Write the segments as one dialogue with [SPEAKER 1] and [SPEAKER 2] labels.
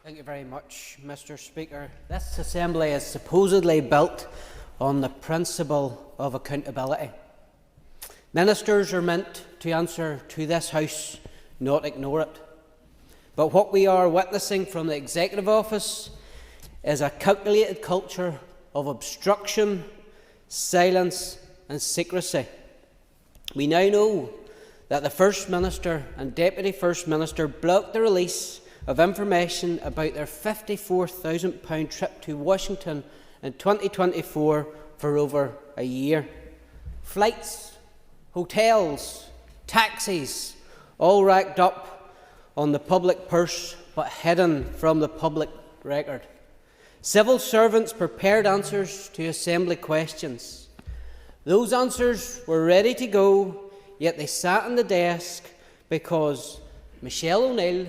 [SPEAKER 1] Thank you very much, Mr. Speaker. This Assembly is supposedly built on the principle of accountability. Ministers are meant to answer to this House, not ignore it. But what we are witnessing from the Executive Office is a calculated culture of obstruction, silence and secrecy. We now know that the First Minister and Deputy First Minister blocked the release of information about their £54,000 trip to Washington in 2024 for over a year. Flights, hotels, taxis, all racked up on the public purse but hidden from the public record. Civil servants prepared answers to Assembly questions. Those answers were ready to go, yet they sat on the desk because Michelle O'Neill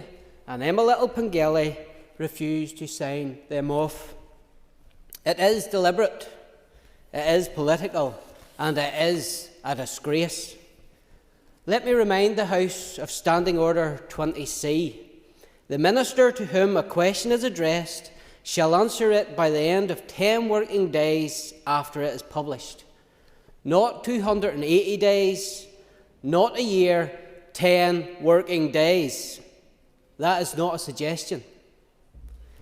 [SPEAKER 1] and O'Neill Little-Pengelly refused to sign them off. It is deliberate, it is political, and it is a disgrace. Let me remind the House of Standing Order 20C. The Minister to whom a question is addressed shall answer it by the end of 10 working days after it is published. Not 280 days, not a year, 10 working days. That is not a suggestion.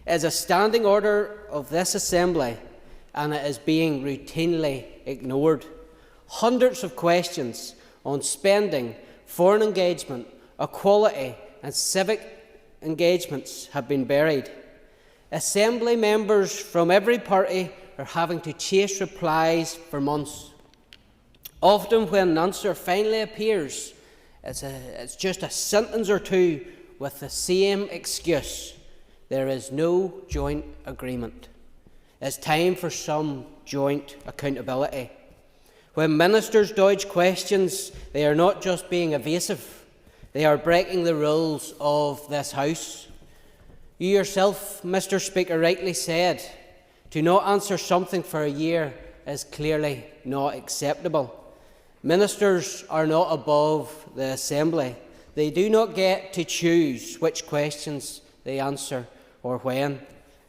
[SPEAKER 1] It is a standing order of this Assembly, and it is being routinely ignored. Hundreds of questions on spending, foreign engagement, equality and civic engagements have been buried. Assembly members from every party are having to chase replies for months. Often when an answer finally appears, it's just a sentence or two with the same excuse: there is no joint agreement. It's time for some joint accountability. When ministers dodge questions, they are not just being evasive, they are breaking the rules of this House. You yourself, Mr. Speaker, rightly said, to not answer something for a year is clearly not acceptable. Ministers are not above the Assembly. They do not get to choose which questions they answer or when.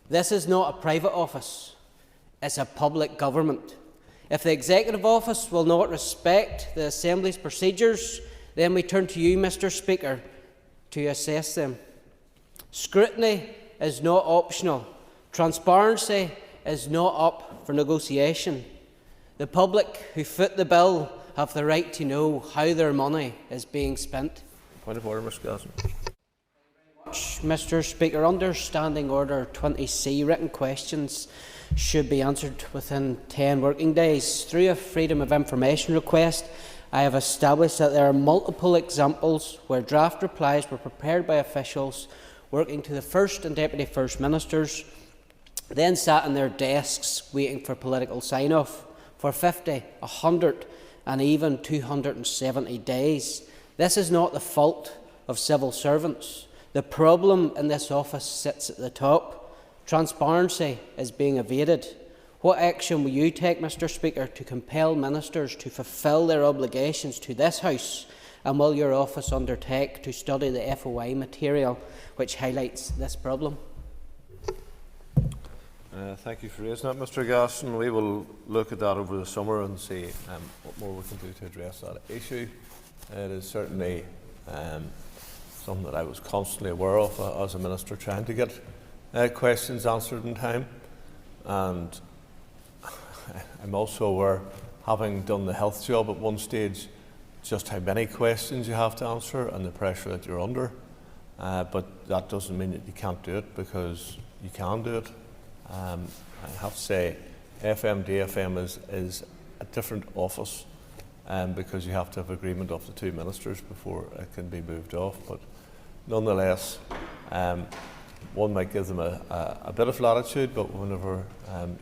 [SPEAKER 1] This is not a private office, it's a public government. If the Executive Office will not respect the Assembly's procedures, then we turn to you, Mr. Speaker, to assess them. Scrutiny is not optional. Transparency is not up for negotiation. The public who foot the bill have the right to know how their money is being spent.
[SPEAKER 2] Point of order, Mr. Gaston.
[SPEAKER 1] Mr. Speaker, under Standing Order 20C, written questions should be answered within 10 working days. Through a Freedom of Information request, I have established that there are multiple examples where draft replies were prepared by officials working to the First and Deputy First Ministers, then sat in their desks waiting for political sign-off for 50, 100 and even 270 days. This is not the fault of civil servants. The problem in this office sits at the top. Transparency is being evaded. What action will you take, Mr. Speaker, to compel ministers to fulfil their obligations to this House, and will your office undertake to study the FOI material which highlights this problem?
[SPEAKER 2] Thank you for raising that, Mr. Gaston. We will look at that over the summer and see what more we can do to address that issue. It is certainly something that I was constantly aware of as a minister, trying to get questions answered in time. And I'm also aware, having done the health job at one stage, just how many questions you have to answer and the pressure that you're under. But that doesn't mean that you can't do it, because you can do it. I have to say, DFM is a different office, because you have to have agreement of the two ministers before it can be moved off. But nonetheless, one might give them a bit of latitude, but whenever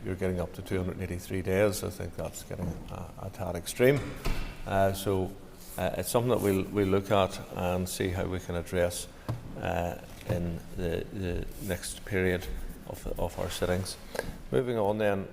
[SPEAKER 2] you're getting up to 283 days, I think that's getting a tad extreme. So it's something that we'll look at and see how we can address in the next period of our sittings. Moving on then.